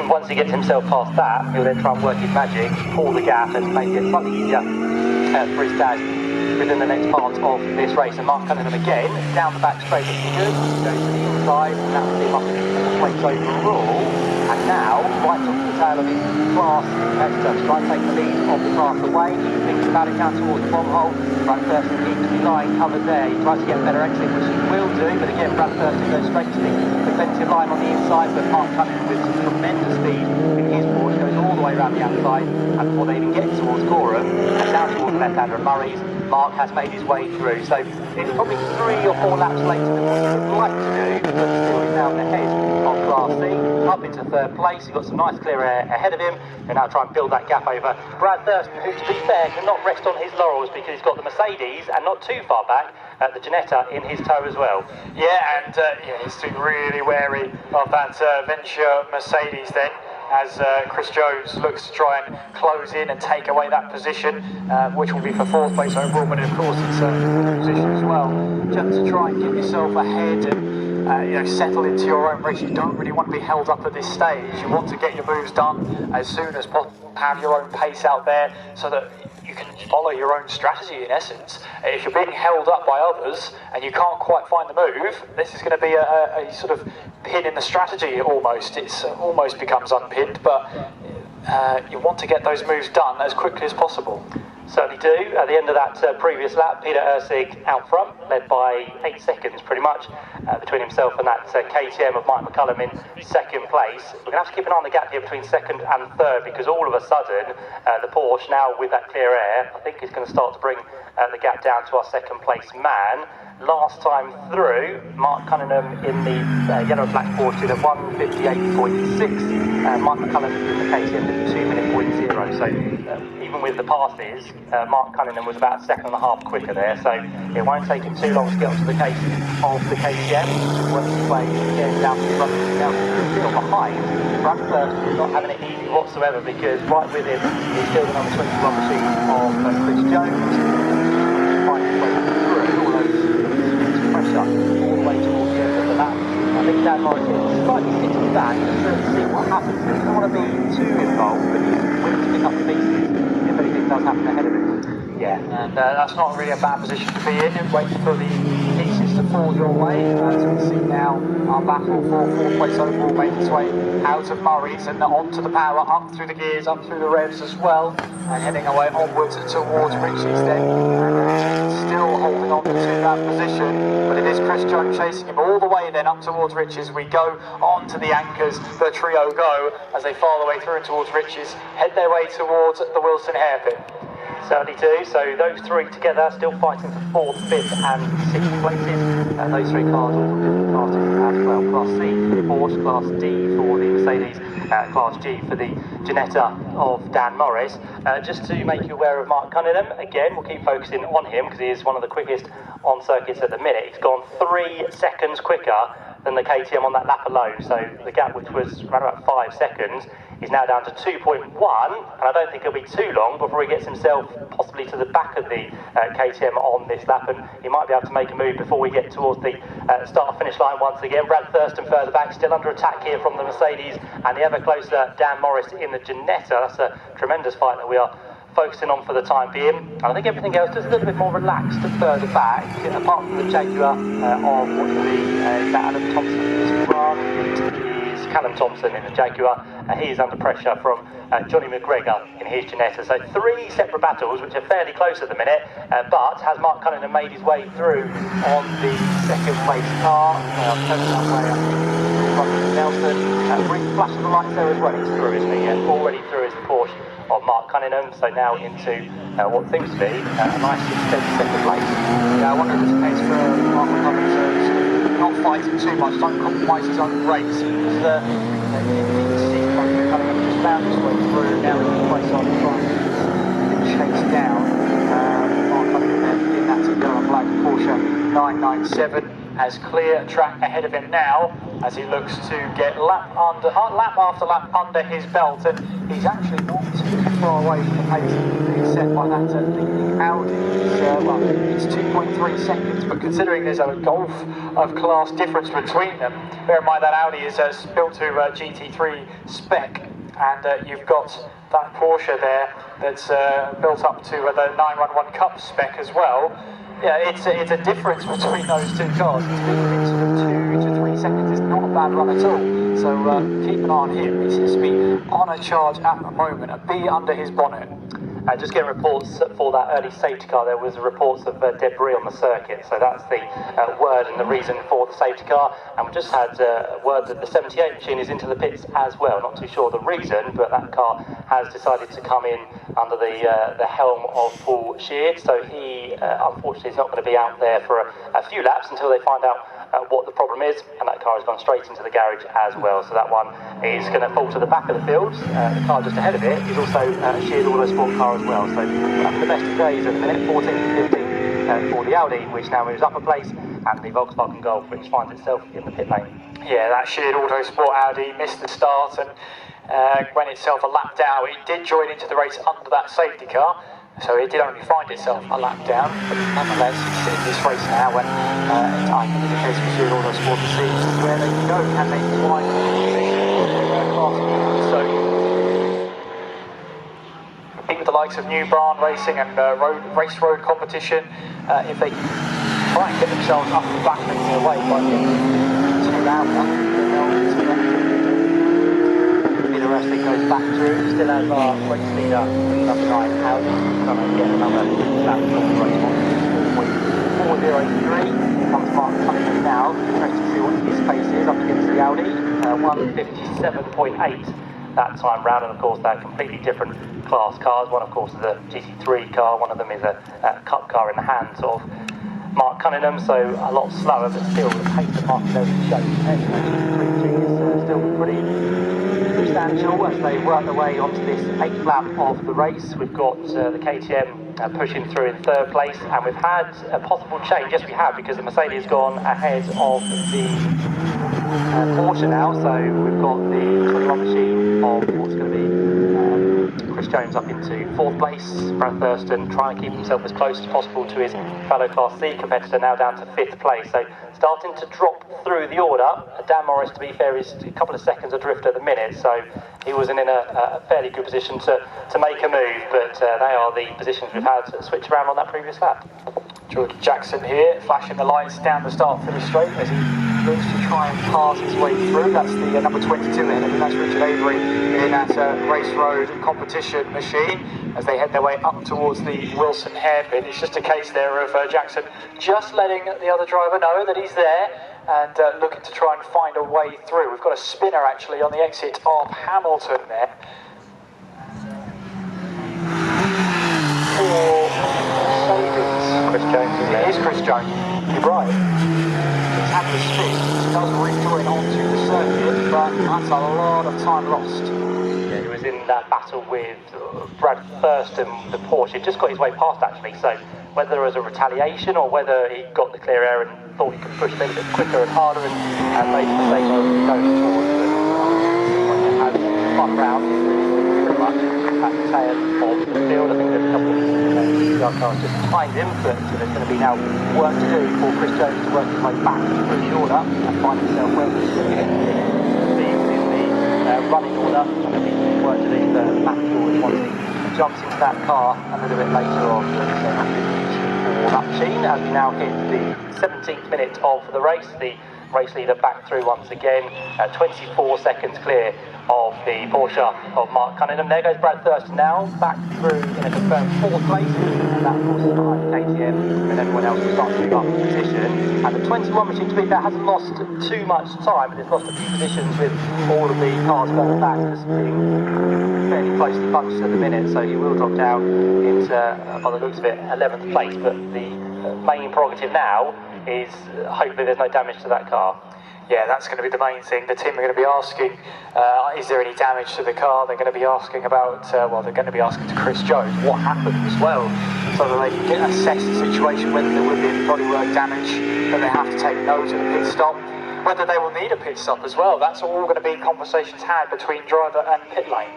Once he gets himself past that, he'll then try and work his magic, pull the gap and make it slightly easier for his dad within the next part of this race. And Mark Cunningham again, down the back straight looking good, goes to the inside, and that will be up to 4 plates overall. And now, right off the tail of his class competitor, to try and take the lead of the class away. He thinks about it down towards the bomb hole. Brad Thurston keeps the line covered there. He tries to get a better exit, which he will do, but again, Brad Thurston goes straight to the defensive line on the inside, but Mark Cunningham with some tremendous speed in his Porsche goes all the way around the outside, and before they even get towards Gorham, and down towards the left-hander Murray's, Mark has made his way through. So it's probably 3 or 4 laps later than what he would like to do, but still he's now ahead of Class C, up into 3rd place. He's got some nice clear air ahead of him, and now try and build that gap over Brad Thurston, who, to be fair, cannot rest on his laurels because he's got the Mercedes, and not too far back, the Ginetta in his tow as well. Yeah, and he's been really wary of that Venture Mercedes then, as Chris Jones looks to try and close in and take away that position, which will be for 4th place overall, but of course it's a good position as well, just to try and get yourself ahead and settle into your own race. You don't really want to be held up at this stage. You want to get your moves done as soon as possible, have your own pace out there so that you can follow your own strategy in essence. If you're being held up by others and you can't quite find the move, this is going to be a sort of pin in the strategy almost. It's almost becomes unpinned, but you want to get those moves done as quickly as possible. Certainly do. At the end of that previous lap, Peter Ursig out front, led by 8 seconds pretty much, between himself and that KTM of Mike McCullum in 2nd place. We're going to have to keep an eye on the gap here between 2nd and 3rd, because all of a sudden, the Porsche, now with that clear air, I think is going to start to bring the gap down to our 2nd place man. Last time through, Mark Cunningham in the yellow and black Porsche did a 1:58.6. Mike McCullum in the KTM did a 2:0.0. So even with the passes, Mark Cunningham was about 1.5 seconds quicker there. So it won't take him too long to get onto the case of the KTM. Works his way again down to the front, down to the field behind. Brad Thurston is not having it easy whatsoever, because right with him is still the number 21 machine of Chris Jones. Finding his way through, although pressure all the way towards the end of the lap. I think Dan Morris is slightly sitting back to see what happens. He doesn't want to be too involved, but he's willing to pick up the pieces if anything does happen ahead of him. Yeah, and that's not really a bad position to be in. Waiting for the pieces to fall your way. As we see now, our battle for 4th place overall making its way out of Murray's and onto the power, up through the gears, up through the revs as well, and heading away onwards towards Richie's then. Still holding on to that position, but it is Chris Jones chasing him all the way then up towards Richie's. We go on to the anchors, the trio go as they file their way through towards Richie's, head their way towards the Wilson hairpin. Certainly do. So those 3 together still fighting for 4th, 5th and 6th places. Those 3 cars all from different classes as well. Class C for the Porsche, Class D for the Mercedes, Class G for the Ginetta of Dan Morris. Just to make you aware of Mark Cunningham, again, we'll keep focusing on him because he is one of the quickest on circuits at the minute. He's gone 3 seconds quicker than the KTM on that lap alone. So the gap, which was around about 5 seconds, is now down to 2.1, and I don't think it'll be too long before he gets himself possibly to the back of the KTM on this lap, and he might be able to make a move before we get towards the start-finish line once again. Brad Thurston further back, still under attack here from the Mercedes, and the ever closer Dan Morris in the Ginetta. That's a tremendous fight that we are focusing on for the time being. And I think everything else is a little bit more relaxed further back, apart from the Jaguar of what will be Adam Thompson's front. It is Callum Thompson in the Jaguar. He is under pressure from Johnny McGregor in his Ginetta. So 3 separate battles, which are fairly close at the minute, but has Mark Cunningham made his way through on the 2nd place car? Turning that way up from Nelson. Brief flash of the lights there as well. He's through, isn't he? Already through is the Porsche of Mark Cunningham, so now into what seems to be a nice extended 2nd place. Yeah, I wonder if it's a case for Mark Cunningham to not fighting too much, don't compromise his own race. Cunningham just found his way through, now in the place on the front, chased down. Mark Cunningham in that yellow and black Porsche 997 has clear track ahead of him now. as he looks to get lap after lap under his belt, and he's actually not too far away from the pace being set by that leading Audi. It's 2.3 seconds, but considering there's a gulf of class difference between them, bear in mind that Audi is built to GT3 spec, and you've got that Porsche there that's built up to the 911 Cup spec as well. Yeah, it's a difference between those two cars. It's been within sort of 2 to 3 seconds. It's not a bad run at all. So keep an eye on him. He seems to be on a charge at the moment. A B under his bonnet. Just getting reports for that early safety car, there was reports of debris on the circuit, so that's the word and the reason for the safety car. And we just had word that the 78 machine is into the pits as well. Not too sure the reason, but that car has decided to come in under the helm of Paul Sheard, so he unfortunately is not going to be out there for a few laps until they find out what the problem is, and that car has gone straight into the garage as well, so that one is going to fall to the back of the field. The car just ahead of it is also a Sheard Autosport car as well, so the best of days at the minute, 14 to 15 for the Audi, which now moves up a place, and the Volkswagen Golf, which finds itself in the pit lane. Yeah, that Sheard Autosport Audi missed the start and went itself a lap down. It did join into the race under that safety car, so it did only find itself a lap down, but nonetheless it's in this race now, and I think it's a case for Sheard Autosport to see where they can go. Can they climb so compete with the likes of New Barn Racing and race road competition, if they can try and get themselves up the back and away by getting too loud the rest that goes back through. Still has our race leader, number 9 Audi, trying to get another lap from the race 4.403. Comes Mark Cunningham now, trying to see what his pace is up against the Audi. 1:57.8 that time round, and of course they're completely different class cars. One of course is a GT3 car, one of them is a Cup car in the hands of Mark Cunningham, so a lot slower, but still the pace that Mark Cunningham shows is still pretty substantial as they work their way onto this 8th lap of the race. We've got the KTM pushing through in 3rd place, and we've had a possible change. Yes, we have, because the Mercedes has gone ahead of the Porsche now, so we've got the 21 machine of what's going to be Chris Jones up into 4th place. Brad Thurston trying to keep himself as close as possible to his fellow Class C competitor, now down to 5th place. So starting to drop through the order. Dan Morris, to be fair, is a couple of seconds adrift at the minute, so he was in a fairly good position to make a move, but they are the positions we've had to switch around on that previous lap. George Jackson here, flashing the lights down the start-finish straight as he looks to try and pass his way through. That's the number 22 ahead of him, that's Richard Avery in that race road competition machine as they head their way up towards the Wilson hairpin. It's just a case there of Jackson just letting the other driver know that he's there and looking to try and find a way through. We've got a spinner actually on the exit of Hamilton there. Chris Jones, isn't it? It is Chris Jones, you're right. He's had the spin, which does rejoin onto the circuit, but that's a lot of time lost. Yeah, he was in that battle with Brad Thurston, the Porsche. He just got his way past actually, so whether there was a retaliation or whether he got the clear air and thought he could push a little bit quicker and harder and made the mistake of going towards the had front round pretty much at the tail of the field. I think there's a couple of cars just behind him, but there's going to be now work to do for Chris Jones to work his way back through the order and find himself where he's going to be within the running order. There's going to be work to do for Matt George once he jumps into that car a little bit later on. For that machine, as we now hit the 17th minute of the race, the race leader back through once again, 24 seconds clear of the Porsche of Mark Cunningham. There goes Brad Thurston now, back through in a confirmed 4th place, and that of course is behind KTM and everyone else who starts to move up in position. And the 21 machine, to be fair, hasn't lost too much time, but it's lost a few positions with all of the cars further back just being fairly closely bunched at the minute, so he will drop down into, by the looks of it, 11th place, but the main prerogative now is hopefully there's no damage to that car. Yeah, that's going to be the main thing. The team are going to be asking, is there any damage to the car? They're going to be asking about, they're going to be asking to Chris Jones what happened as well, so that they can assess the situation, whether there will be any bodywork damage that they have to take note of the pit stop. whether they will need a pit stop as well. That's all going to be conversations had between driver and pit lane.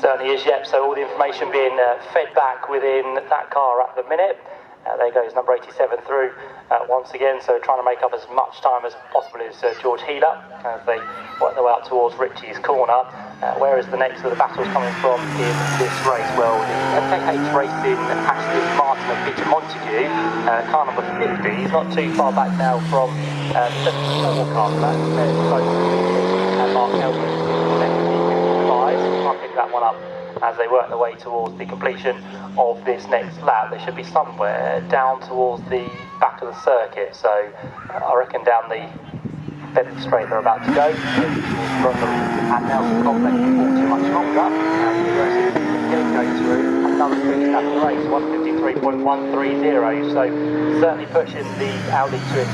Certainly is, yep. So all the information being fed back within that car at the minute. There goes number 87 through once again, so trying to make up as much time as possible is George Healer as they work their way out towards Richie's corner. Where is the next of the battles coming from in this race? Well, the MKH Racing Aston Martin of Peter Montague, car number 50. He's not too far back now from the 74 car, so that's fairly close to and Mark Elwood can't pick that one up as they work their way towards the completion of this next lap. They should be somewhere down towards the back of the circuit, so I reckon down the bend straight they're about to go. And Nelson Complex before too much longer, and again go through another speed lap of the race, 153.130, so certainly pushing the Audi to its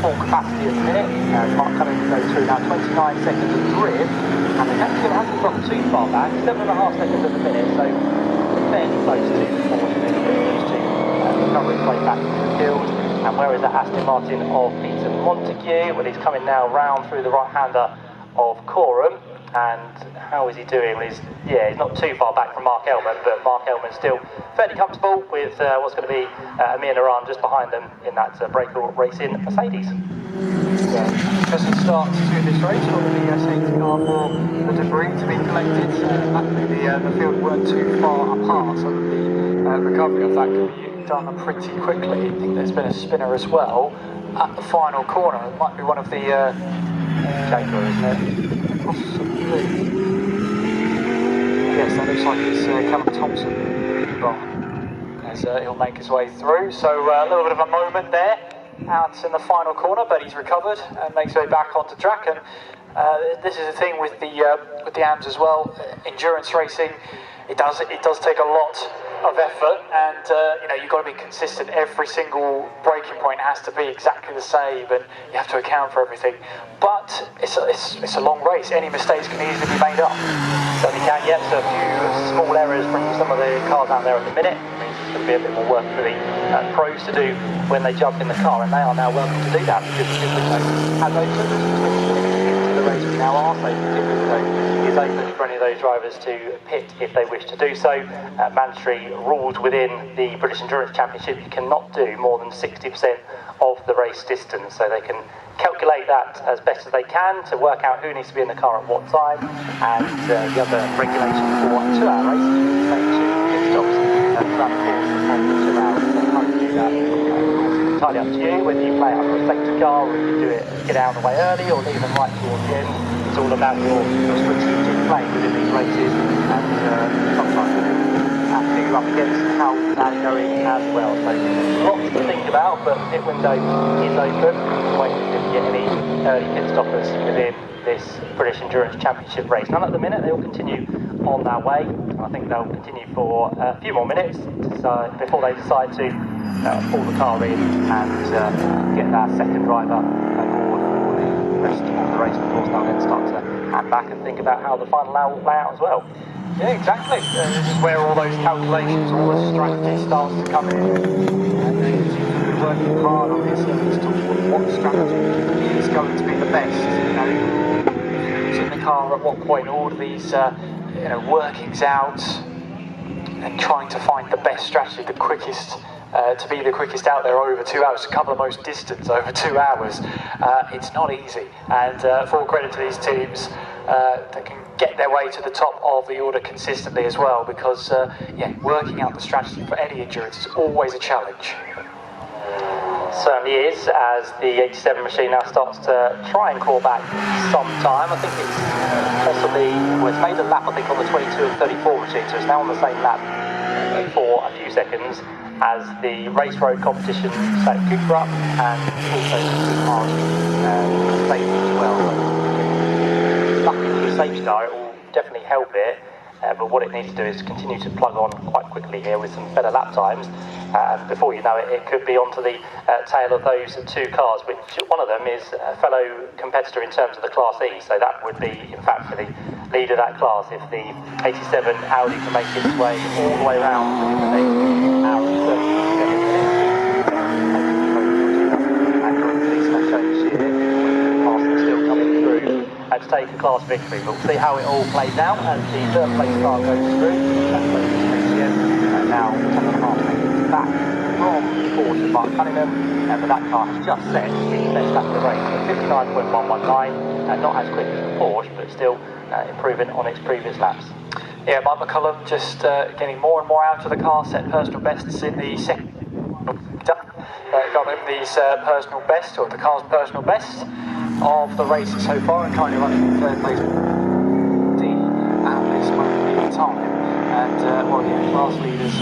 full capacity at the minute. Mark Cummings goes through now 29 seconds of grid, and the next one hasn't dropped too far back, 7.5 seconds at the minute, so fairly close to the 40 minutes to recover its way back into the field. And where is that Aston Martin of Peter Montague? Well, he's coming now round through the right-hander of Coram. And how is he doing? Well, he's not too far back from Mark Elman, but Mark Elman's still fairly comfortable with what's going to be Amir Naran just behind them in that Breaker Racing Mercedes. Interesting start to this race. Got the safety car for the debris to be collected. Luckily the field weren't too far apart, so the recovery of that could be done pretty quickly. I think there's been a spinner as well at the final corner. It might be one of the Jaguar, isn't it? Possibly. Yes, that looks like it's Callum Thompson as he'll make his way through. So a little bit of a moment there out in the final corner, but he's recovered and makes his way back onto track. And this is the thing with the AMS as well. Endurance racing, it does take a lot of effort, and you've got to be consistent. Every single braking point has to be exactly the same, and you have to account for everything. But it's a long race. Any mistakes can easily be made up. Certainly can, yes. So a few small errors from some of the cars out there at the minute. It means it's going to be a bit more work for the pros to do when they jump in the car, and they are now welcome to do that because the window has opened. The race we now are, so the window is open for any of those drivers to pit if they wish to do so. Mandatory rules within the British Endurance Championship: you cannot do more than 60% of the race distance, so they can calculate that as best as they can to work out who needs to be in the car at what time. And the other regulation for a 2-hour race is to make 2 pit stops throughout the course of the 2 hours. So how to do that is entirely up to you, whether you play out for a safety car or you do it, get out of the way early or leave them right towards the end. It's all about your strategic play within these races, and sometimes have to up against how that's going as well. So lots to think about, but the pit window is open. Waiting to get any early pit stoppers within this British Endurance Championship race. None at the minute. They will continue on their way, and I think they'll continue for a few more minutes before they decide to pull the car in and get that second driver aboard for the rest of the race. Of course, they'll then start to hand back and think about how the final hour will play out as well. Yeah, exactly. This is where all those calculations, all the strategy starts to come in. And they continue working hard on this as to what strategy is going to be the best. Who's in the car at what point, all of these workings out and trying to find the best strategy, the quickest, to be the quickest out there over 2 hours, to cover the most distance over 2 hours. It's not easy, and full credit to these teams that can get their way to the top of the order consistently as well, because working out the strategy for any endurance is always a challenge. Certainly is, as the 87 machine now starts to try and claw back some time. I think it's it's made a lap, I think, on the 22 and 34 machine, so it's now on the same lap for a few seconds as the race road competition set Cooper up, and also Cars safety as well. Luckily for the safety car, it will definitely help it. But what it needs to do is continue to plug on quite quickly here with some better lap times, and before you know it, it could be onto the tail of those 2 cars, which one of them is a fellow competitor in terms of the Class E, so that would be, in fact, for the lead of that class if the 87 Audi can make its way all the way around within the next hour and 37 minutes. And got the policeman shows here, to take a class victory, but we'll see how it all plays out as the third place car goes through. And now 10.5 seconds back from Porsche Mark Cunningham, but that car has just set its best lap of the race, so 59.119, not as quick as the Porsche, but still improving on its previous laps. Yeah, Mike McCullum just getting more and more out of the car, set personal bests in the second. Got him these personal best, or the car's personal best of the race so far, and currently running in third place.